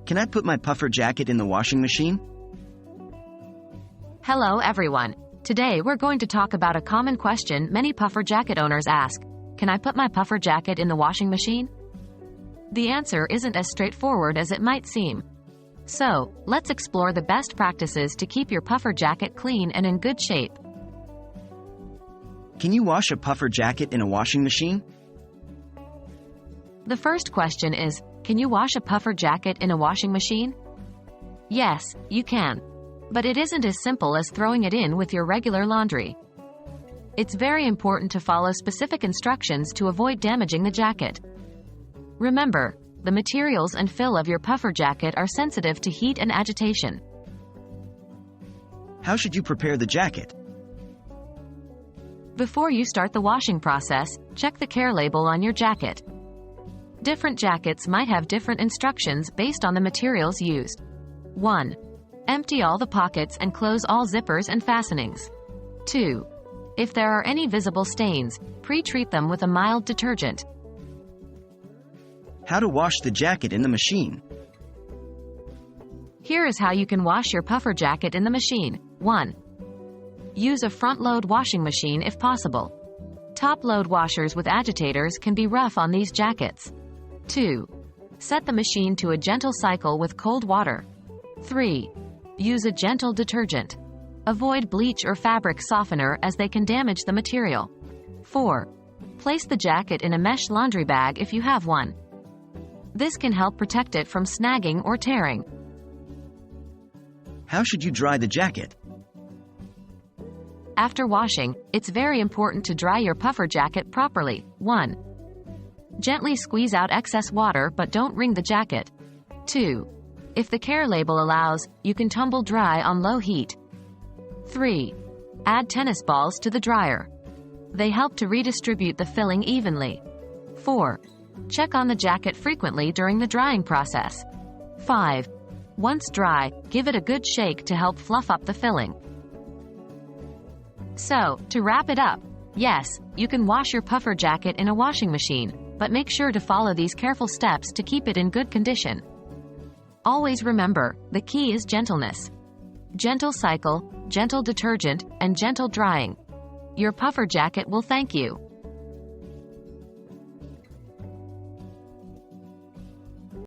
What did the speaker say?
Can I put my puffer jacket in the washing machine? Hello everyone. Today we're going to talk about a common question many puffer jacket owners ask. Can I put my puffer jacket in the washing machine? The answer isn't as straightforward as it might seem. So, let's explore the best practices to keep your puffer jacket clean and in good shape. Can you wash a puffer jacket in a washing machine? The first question is, can you wash a puffer jacket in a washing machine? Yes, you can. But it isn't as simple as throwing it in with your regular laundry. It's very important to follow specific instructions to avoid damaging the jacket. Remember, the materials and fill of your puffer jacket are sensitive to heat and agitation. How should you prepare the jacket? Before you start the washing process, check the care label on your jacket. Different jackets might have different instructions based on the materials used. 1. Empty all the pockets and close all zippers and fastenings. 2. If there are any visible stains, pre-treat them with a mild detergent. How to wash the jacket in the machine. Here is how you can wash your puffer jacket in the machine. 1. Use a front-load washing machine if possible. Top-load washers with agitators can be rough on these jackets. 2. Set the machine to a gentle cycle with cold water. 3. Use a gentle detergent. Avoid bleach or fabric softener as they can damage the material. 4. Place the jacket in a mesh laundry bag if you have one. This can help protect it from snagging or tearing. How should you dry the jacket? After washing, it's very important to dry your puffer jacket properly. 1. Gently squeeze out excess water but don't wring the jacket. 2. If the care label allows, you can tumble dry on low heat. 3. Add tennis balls to the dryer. They help to redistribute the filling evenly. 4. Check on the jacket frequently during the drying process. 5. Once dry, give it a good shake to help fluff up the filling. So, to wrap it up, yes, you can wash your puffer jacket in a washing machine, but make sure to follow these careful steps to keep it in good condition. Always remember, the key is gentleness. Gentle cycle, gentle detergent, and gentle drying. Your puffer jacket will thank you.